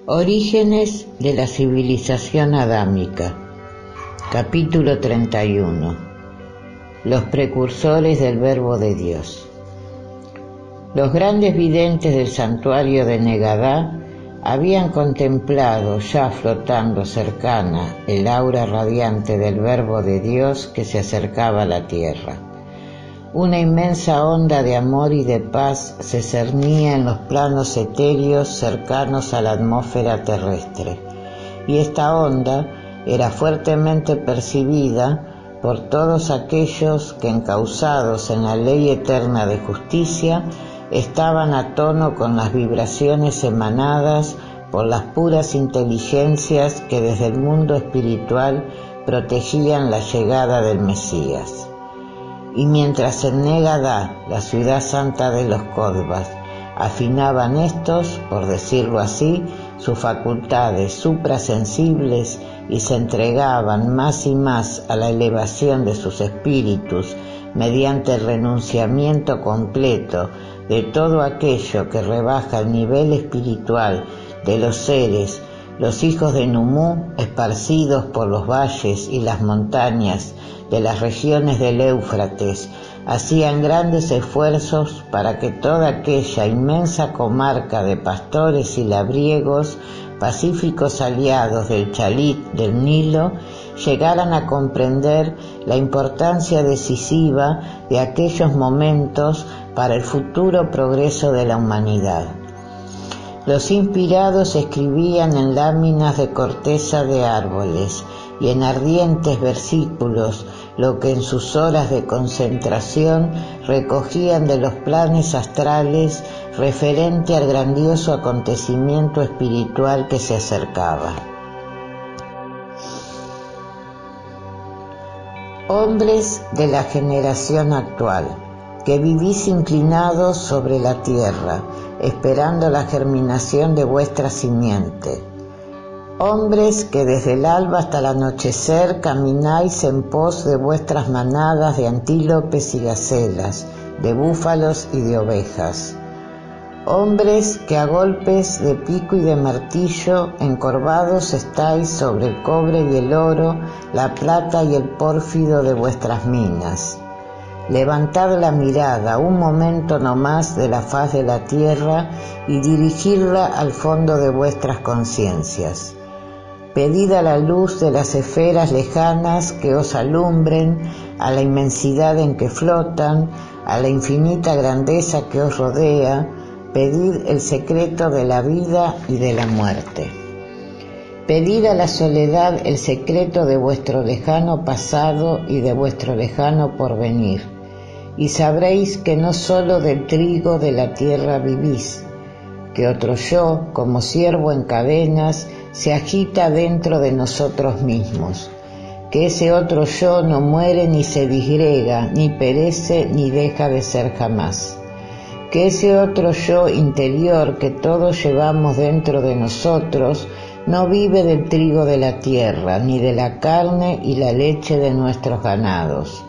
Orígenes de la civilización adámica. Capítulo 31. Los precursores del Verbo de Dios. Los grandes videntes del santuario de Negadá habían contemplado ya flotando cercana el aura radiante del Verbo de Dios que se acercaba a la tierra. Una inmensa onda de amor y de paz se cernía en los planos etéreos cercanos a la atmósfera terrestre, y esta onda era fuertemente percibida por todos aquellos que, encausados en la ley eterna de justicia, estaban a tono con las vibraciones emanadas por las puras inteligencias que desde el mundo espiritual protegían la llegada del Mesías. Y mientras en Negadá, la ciudad santa de los Códbas, afinaban estos, por decirlo así, sus facultades suprasensibles y se entregaban más y más a la elevación de sus espíritus mediante el renunciamiento completo de todo aquello que rebaja el nivel espiritual de los seres, los hijos de Numú, esparcidos por los valles y las montañas de las regiones del Éufrates, hacían grandes esfuerzos para que toda aquella inmensa comarca de pastores y labriegos, pacíficos aliados del Chalit del Nilo, llegaran a comprender la importancia decisiva de aquellos momentos para el futuro progreso de la humanidad. Los inspirados escribían en láminas de corteza de árboles y en ardientes versículos lo que en sus horas de concentración recogían de los planes astrales referente al grandioso acontecimiento espiritual que se acercaba. Hombres de la generación actual, que vivís inclinados sobre la tierra, esperando la germinación de vuestra simiente. Hombres que desde el alba hasta el anochecer camináis en pos de vuestras manadas de antílopes y gacelas, de búfalos y de ovejas. Hombres que a golpes de pico y de martillo encorvados estáis sobre el cobre y el oro, la plata y el pórfido de vuestras minas. Levantad la mirada un momento no más de la faz de la tierra y dirigidla al fondo de vuestras conciencias. Pedid a la luz de las esferas lejanas que os alumbren, a la inmensidad en que flotan, a la infinita grandeza que os rodea, pedid el secreto de la vida y de la muerte. Pedid a la soledad el secreto de vuestro lejano pasado y de vuestro lejano porvenir, y sabréis que no sólo del trigo de la tierra vivís, que otro yo, como ciervo en cadenas, se agita dentro de nosotros mismos, que ese otro yo no muere ni se disgrega, ni perece ni deja de ser jamás, que ese otro yo interior que todos llevamos dentro de nosotros no vive del trigo de la tierra, ni de la carne y la leche de nuestros ganados,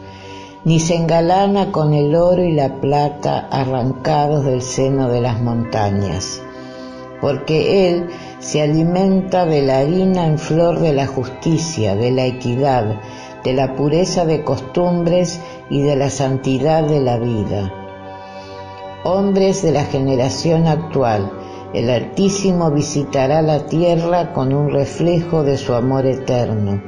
ni se engalana con el oro y la plata arrancados del seno de las montañas, porque él se alimenta de la harina en flor de la justicia, de la equidad, de la pureza de costumbres y de la santidad de la vida. Hombres de la generación actual, el Altísimo visitará la tierra con un reflejo de su amor eterno.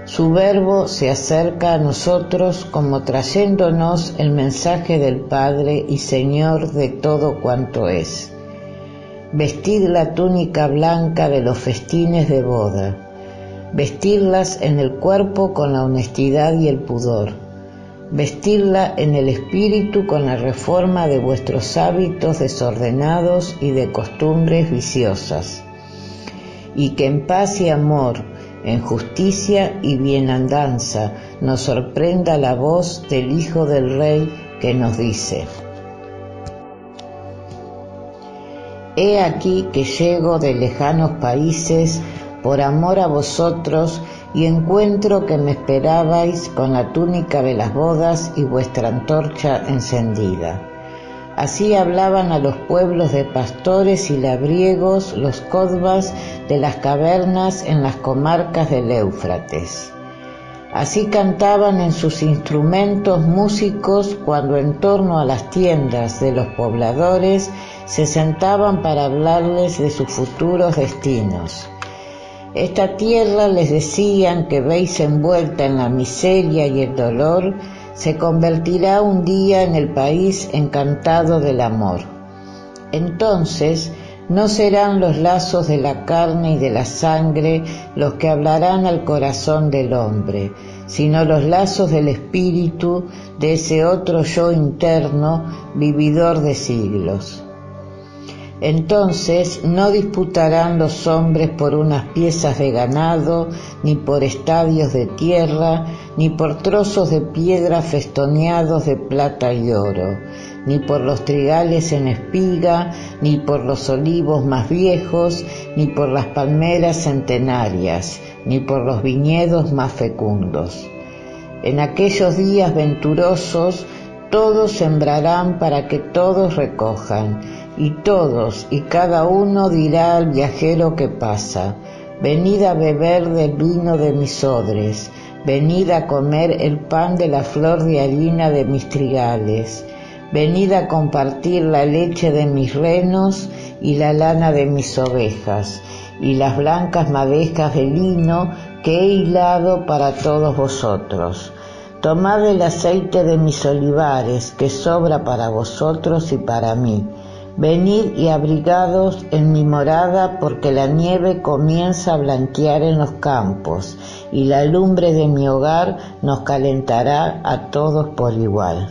Su verbo se acerca a nosotros como trayéndonos el mensaje del Padre y Señor de todo cuanto es. Vestid la túnica blanca de los festines de boda, vestidlas en el cuerpo con la honestidad y el pudor, vestidla en el espíritu con la reforma de vuestros hábitos desordenados y de costumbres viciosas, y que en paz y amor, en justicia y bienandanza nos sorprenda la voz del Hijo del Rey que nos dice: He aquí que llego de lejanos países por amor a vosotros y encuentro que me esperabais con la túnica de las bodas y vuestra antorcha encendida. Así hablaban a los pueblos de pastores y labriegos los codvas de las cavernas en las comarcas del Éufrates. Así cantaban en sus instrumentos músicos cuando en torno a las tiendas de los pobladores se sentaban para hablarles de sus futuros destinos. Esta tierra, les decían, que veis envuelta en la miseria y el dolor, se convertirá un día en el país encantado del amor. Entonces no serán los lazos de la carne y de la sangre los que hablarán al corazón del hombre, sino los lazos del espíritu, de ese otro yo interno, vividor de siglos. Entonces no disputarán los hombres por unas piezas de ganado, ni por estadios de tierra, ni por trozos de piedra festoneados de plata y oro, ni por los trigales en espiga, ni por los olivos más viejos, ni por las palmeras centenarias, ni por los viñedos más fecundos. En aquellos días venturosos, todos sembrarán para que todos recojan, y todos y cada uno dirá al viajero que pasa: venid a beber del vino de mis odres, venid a comer el pan de la flor de harina de mis trigales, venid a compartir la leche de mis renos y la lana de mis ovejas, y las blancas madejas de lino que he hilado para todos vosotros. Tomad el aceite de mis olivares, que sobra para vosotros y para mí. Venid y abrigados en mi morada, porque la nieve comienza a blanquear en los campos, y la lumbre de mi hogar nos calentará a todos por igual.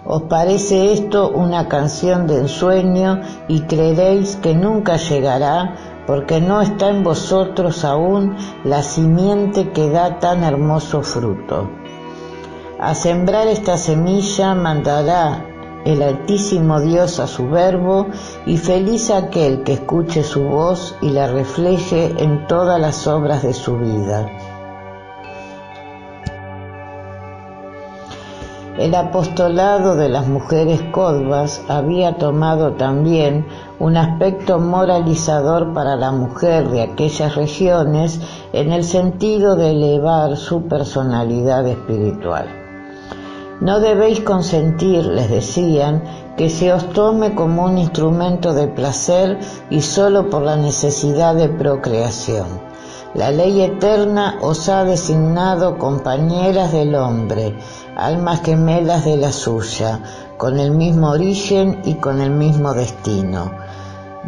¿Os parece esto una canción de ensueño y creeréis que nunca llegará, porque no está en vosotros aún la simiente que da tan hermoso fruto? A sembrar esta semilla mandará el Altísimo Dios a su verbo, y feliz aquel que escuche su voz y la refleje en todas las obras de su vida. El apostolado de las mujeres codvas había tomado también un aspecto moralizador para la mujer de aquellas regiones, en el sentido de elevar su personalidad espiritual. No debéis consentir, les decían, que se os tome como un instrumento de placer y solo por la necesidad de procreación. La ley eterna os ha designado compañeras del hombre, almas gemelas de la suya, con el mismo origen y con el mismo destino.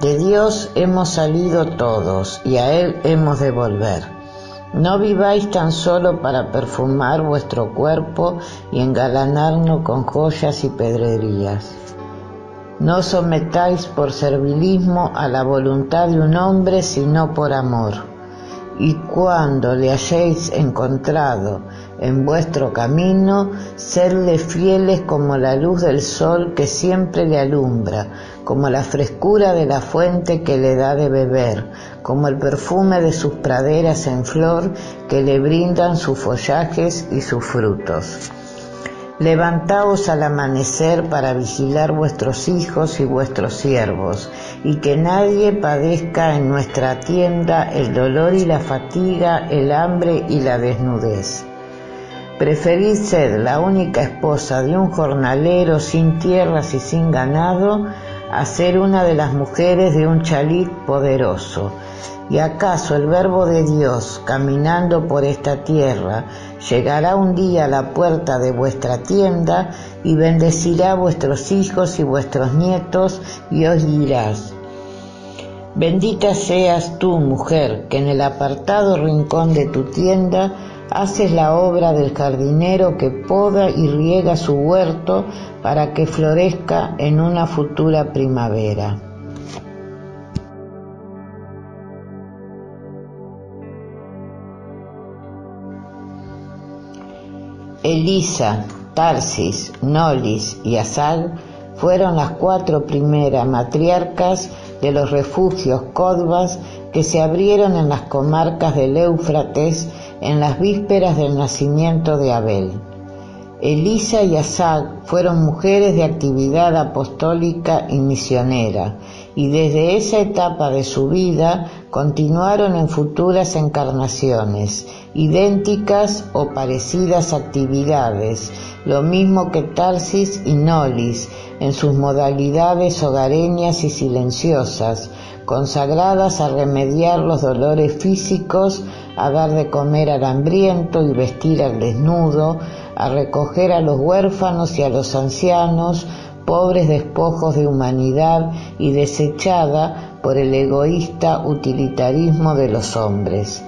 De Dios hemos salido todos y a Él hemos de volver. No viváis tan solo para perfumar vuestro cuerpo y engalanarnos con joyas y pedrerías. No sometáis por servilismo a la voluntad de un hombre, sino por amor. Y cuando le hayáis encontrado en vuestro camino, sedle fieles como la luz del sol que siempre le alumbra, como la frescura de la fuente que le da de beber, como el perfume de sus praderas en flor que le brindan sus follajes y sus frutos. Levantaos al amanecer para vigilar vuestros hijos y vuestros siervos, y que nadie padezca en nuestra tienda el dolor y la fatiga, el hambre y la desnudez. Preferid ser la única esposa de un jornalero sin tierras y sin ganado, a ser una de las mujeres de un chalit poderoso. ¿Y acaso el Verbo de Dios, caminando por esta tierra, llegará un día a la puerta de vuestra tienda y bendecirá a vuestros hijos y vuestros nietos, y os dirás: bendita seas tú, mujer, que en el apartado rincón de tu tienda haces la obra del jardinero que poda y riega su huerto para que florezca en una futura primavera. Elisa, Tarsis, Nolis y Asal fueron las 4 primeras matriarcas de los refugios codvas que se abrieron en las comarcas del Éufrates en las vísperas del nacimiento de Abel. Elisa y Asag fueron mujeres de actividad apostólica y misionera, y desde esa etapa de su vida continuaron en futuras encarnaciones, idénticas o parecidas actividades, lo mismo que Tarsis y Nolis, en sus modalidades hogareñas y silenciosas, consagradas a remediar los dolores físicos, a dar de comer al hambriento y vestir al desnudo, a recoger a los huérfanos y a los ancianos, pobres despojos de humanidad y desechada por el egoísta utilitarismo de los hombres.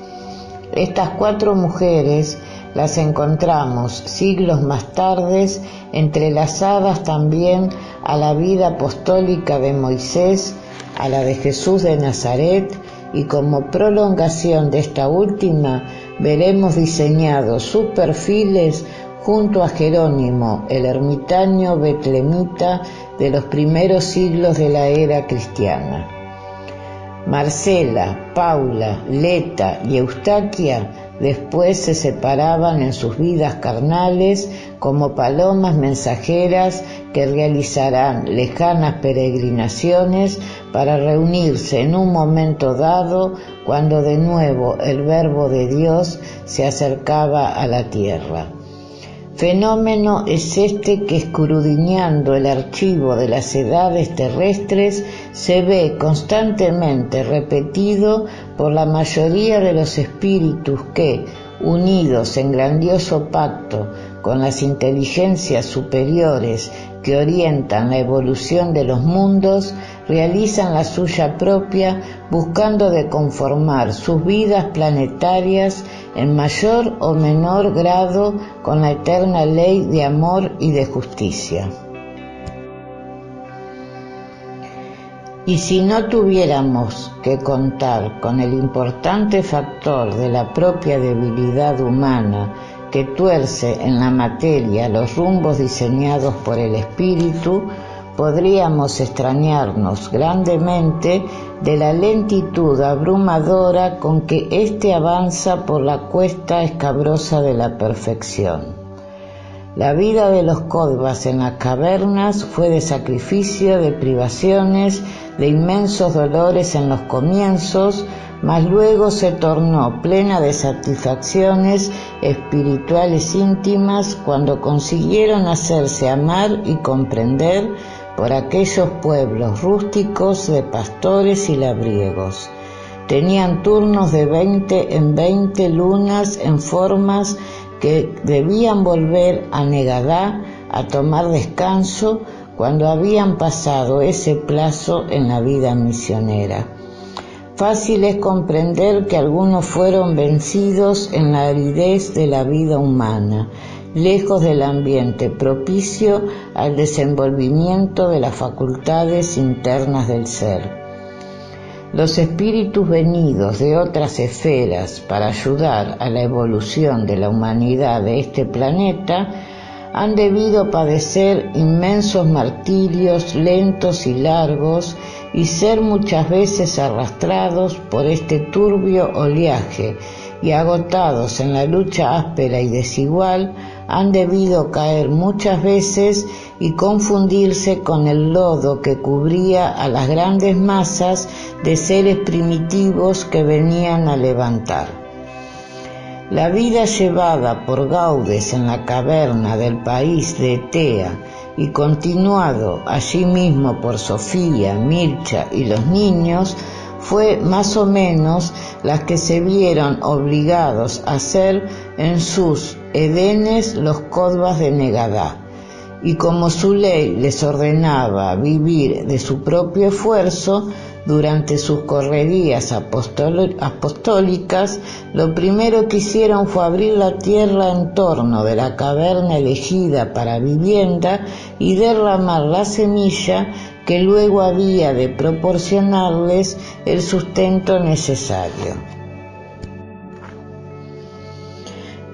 Estas 4 mujeres las encontramos siglos más tarde entrelazadas también a la vida apostólica de Moisés, a la de Jesús de Nazaret, y como prolongación de esta última veremos diseñados sus perfiles junto a Jerónimo, el ermitaño betlemita de los primeros siglos de la era cristiana. Marcela, Paula, Leta y Eustaquia después se separaban en sus vidas carnales como palomas mensajeras que realizarán lejanas peregrinaciones para reunirse en un momento dado cuando de nuevo el Verbo de Dios se acercaba a la tierra. Fenómeno es este que, escudriñando el archivo de las edades terrestres, se ve constantemente repetido por la mayoría de los espíritus que, unidos en grandioso pacto con las inteligencias superiores que orientan la evolución de los mundos, realizan la suya propia buscando de conformar sus vidas planetarias en mayor o menor grado con la eterna ley de amor y de justicia. Y si no tuviéramos que contar con el importante factor de la propia debilidad humana que tuerce en la materia los rumbos diseñados por el espíritu, podríamos extrañarnos grandemente de la lentitud abrumadora con que éste avanza por la cuesta escabrosa de la perfección. La vida de los Kodvas en las cavernas fue de sacrificio, de privaciones, de inmensos dolores en los comienzos, mas luego se tornó plena de satisfacciones espirituales íntimas cuando consiguieron hacerse amar y comprender por aquellos pueblos rústicos de pastores y labriegos. Tenían turnos de 20 en 20 lunas en formas que debían volver a Negadá a tomar descanso cuando habían pasado ese plazo en la vida misionera. Fácil es comprender que algunos fueron vencidos en la aridez de la vida humana, lejos del ambiente propicio al desenvolvimiento de las facultades internas del ser. Los espíritus venidos de otras esferas para ayudar a la evolución de la humanidad de este planeta han debido padecer inmensos martirios lentos y largos y ser muchas veces arrastrados por este turbio oleaje y agotados en la lucha áspera y desigual, han debido caer muchas veces y confundirse con el lodo que cubría a las grandes masas de seres primitivos que venían a levantar. La vida llevada por Gaudes en la caverna del país de Etea y continuado allí mismo por Sofía, Mircha y los niños fue más o menos las que se vieron obligados a hacer en sus edenes los Kodvas de Negadá, y como su ley les ordenaba vivir de su propio esfuerzo, durante sus correrías apostólicas, lo primero que hicieron fue abrir la tierra en torno de la caverna elegida para vivienda y derramar la semilla que luego había de proporcionarles el sustento necesario.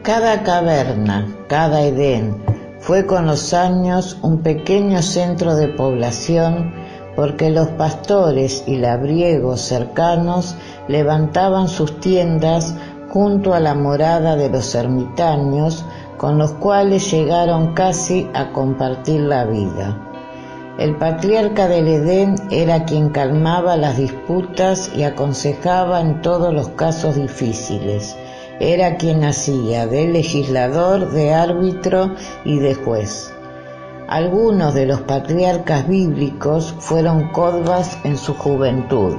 Cada caverna, cada edén, fue con los años un pequeño centro de población, porque los pastores y labriegos cercanos levantaban sus tiendas junto a la morada de los ermitaños, con los cuales llegaron casi a compartir la vida. El patriarca del Edén era quien calmaba las disputas y aconsejaba en todos los casos difíciles. Era quien hacía de legislador, de árbitro y de juez. Algunos de los patriarcas bíblicos fueron codvas en su juventud,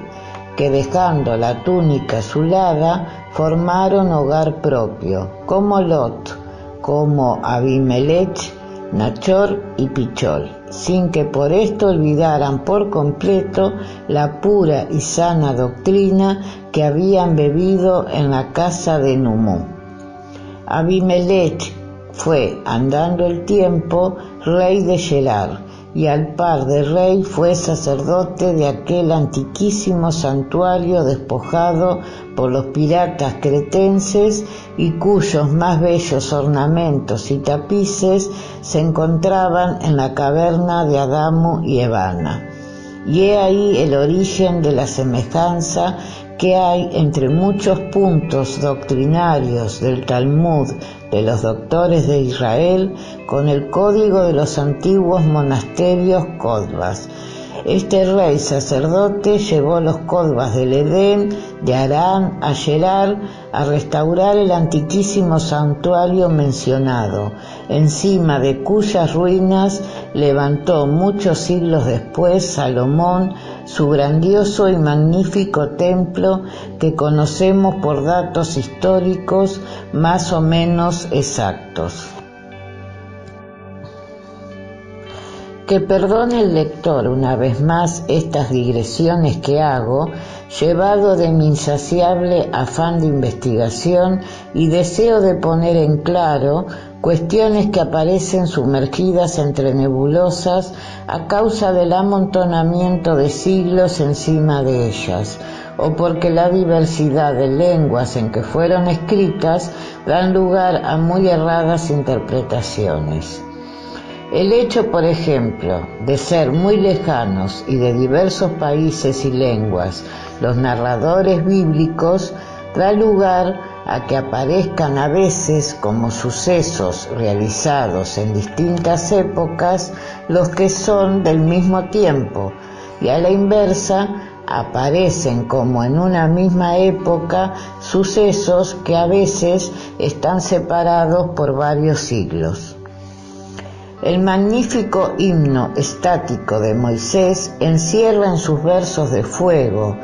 que dejando la túnica azulada formaron hogar propio, como Lot, como Abimelech, Nachor y Pichol, sin que por esto olvidaran por completo la pura y sana doctrina que habían bebido en la casa de Numú. Abimelech fue, andando el tiempo, rey de Gerar, y al par de rey fue sacerdote de aquel antiquísimo santuario despojado por los piratas cretenses y cuyos más bellos ornamentos y tapices se encontraban en la caverna de Adamu y Evana. Y he ahí el origen de la semejanza que hay entre muchos puntos doctrinarios del Talmud de los doctores de Israel con el código de los antiguos monasterios codvas. Este rey sacerdote llevó los codvas del Edén, de Harán a Gerar, a restaurar el antiquísimo santuario mencionado, encima de cuyas ruinas levantó muchos siglos después Salomón su grandioso y magnífico templo que conocemos por datos históricos más o menos exactos. Que perdone el lector una vez más estas digresiones que hago, llevado de mi insaciable afán de investigación y deseo de poner en claro cuestiones que aparecen sumergidas entre nebulosas a causa del amontonamiento de siglos encima de ellas, o porque la diversidad de lenguas en que fueron escritas dan lugar a muy erradas interpretaciones. El hecho, por ejemplo, de ser muy lejanos y de diversos países y lenguas los narradores bíblicos da lugar a que aparezcan a veces como sucesos realizados en distintas épocas los que son del mismo tiempo, y a la inversa aparecen como en una misma época sucesos que a veces están separados por varios siglos. El magnífico himno estático de Moisés encierra en sus versos de fuego,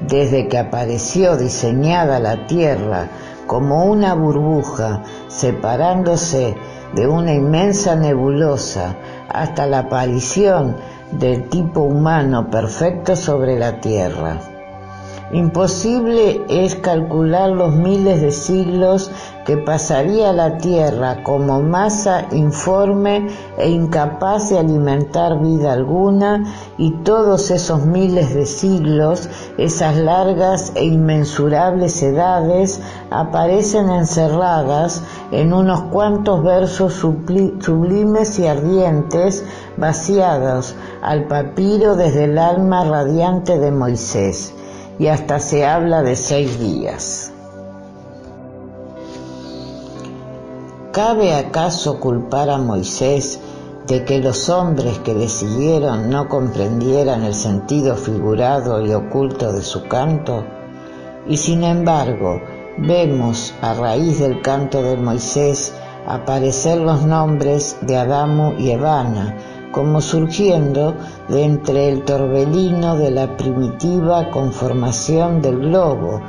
desde que apareció diseñada la tierra como una burbuja separándose de una inmensa nebulosa hasta la aparición del tipo humano perfecto sobre la tierra. Imposible es calcular los miles de siglos que pasaría la Tierra como masa informe e incapaz de alimentar vida alguna, y todos esos miles de siglos, esas largas e inmensurables edades, aparecen encerradas en unos cuantos versos sublimes y ardientes, vaciados al papiro desde el alma radiante de Moisés. Y hasta se habla de 6 días. ¿Cabe acaso culpar a Moisés de que los hombres que le siguieron no comprendieran el sentido figurado y oculto de su canto? Y sin embargo, vemos a raíz del canto de Moisés aparecer los nombres de Adamu y Evana, como surgiendo de entre el torbellino de la primitiva conformación del globo,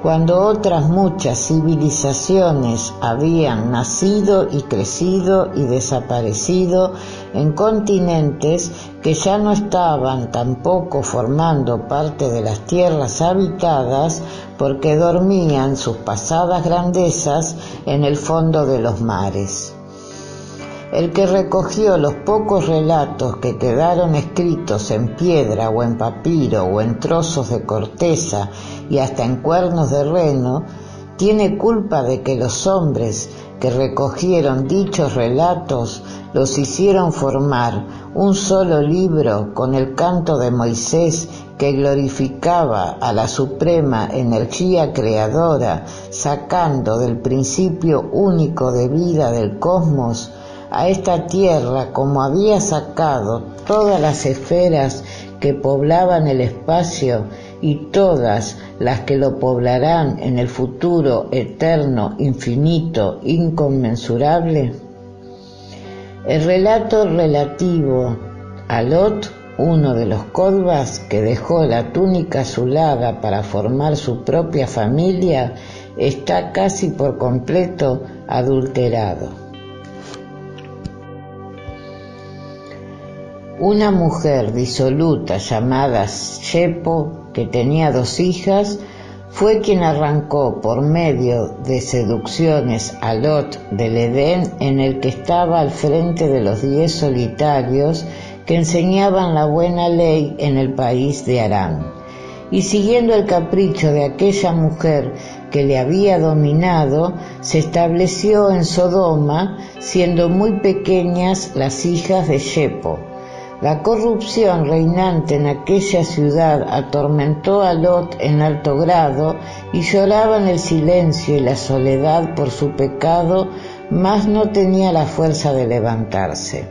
cuando otras muchas civilizaciones habían nacido y crecido y desaparecido en continentes que ya no estaban tampoco formando parte de las tierras habitadas, porque dormían sus pasadas grandezas en el fondo de los mares. El que recogió los pocos relatos que quedaron escritos en piedra o en papiro o en trozos de corteza y hasta en cuernos de reno, tiene culpa de que los hombres que recogieron dichos relatos los hicieron formar un solo libro con el canto de Moisés que glorificaba a la suprema energía creadora, sacando del principio único de vida del cosmos a esta tierra como había sacado todas las esferas que poblaban el espacio y todas las que lo poblarán en el futuro eterno, infinito, inconmensurable? El relato relativo a Lot, uno de los Kodvas que dejó la túnica azulada para formar su propia familia, está casi por completo adulterado. Una mujer disoluta llamada Shepo, que tenía 2 hijas, fue quien arrancó por medio de seducciones a Lot del Edén, en el que estaba al frente de los 10 solitarios que enseñaban la buena ley en el país de Aram. Y siguiendo el capricho de aquella mujer que le había dominado, se estableció en Sodoma, siendo muy pequeñas las hijas de Shepo. La corrupción reinante en aquella ciudad atormentó a Lot en alto grado y lloraba en el silencio y la soledad por su pecado, mas no tenía la fuerza de levantarse.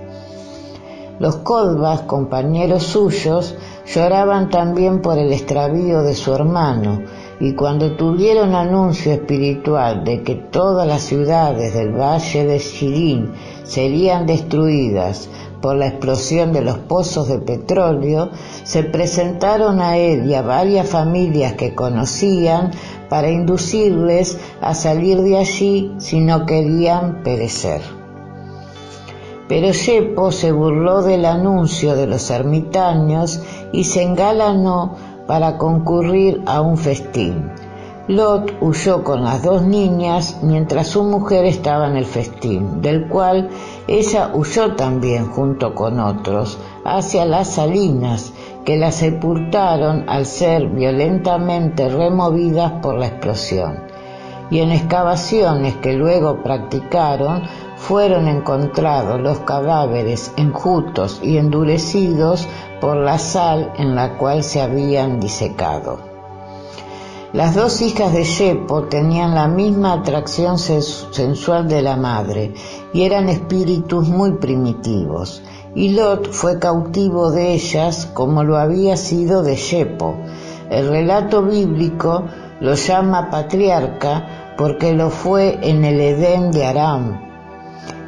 Los Kodvas, compañeros suyos, lloraban también por el extravío de su hermano, y cuando tuvieron anuncio espiritual de que todas las ciudades del valle de Shirin serían destruidas por la explosión de los pozos de petróleo, se presentaron a él y a varias familias que conocían para inducirles a salir de allí si no querían perecer. Pero Shepo se burló del anuncio de los ermitaños y se engalanó para concurrir a un festín. Lot huyó con las 2 niñas mientras su mujer estaba en el festín, del cual ella huyó también junto con otros hacia las salinas, que la sepultaron al ser violentamente removidas por la explosión. Y en excavaciones que luego practicaron, fueron encontrados los cadáveres enjutos y endurecidos por la sal en la cual se habían disecado. Las 2 hijas de Shepo tenían la misma atracción sensual de la madre y eran espíritus muy primitivos, y Lot fue cautivo de ellas como lo había sido de Shepo. El relato bíblico lo llama patriarca porque lo fue en el Edén de Aram,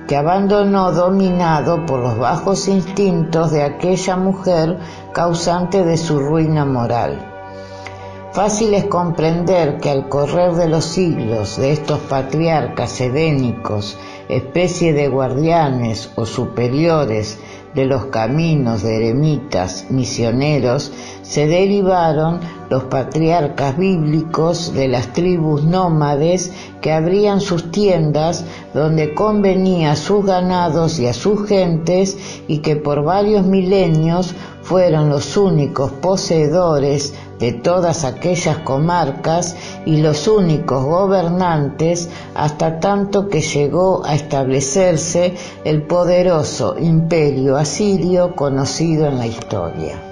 que abandonó dominado por los bajos instintos de aquella mujer causante de su ruina moral. Fácil es comprender que al correr de los siglos de estos patriarcas edénicos, especie de guardianes o superiores de los caminos de eremitas misioneros, se derivaron los patriarcas bíblicos de las tribus nómades que abrían sus tiendas donde convenía a sus ganados y a sus gentes, y que por varios milenios fueron los únicos poseedores de todas aquellas comarcas y los únicos gobernantes, hasta tanto que llegó a establecerse el poderoso imperio asirio conocido en la historia.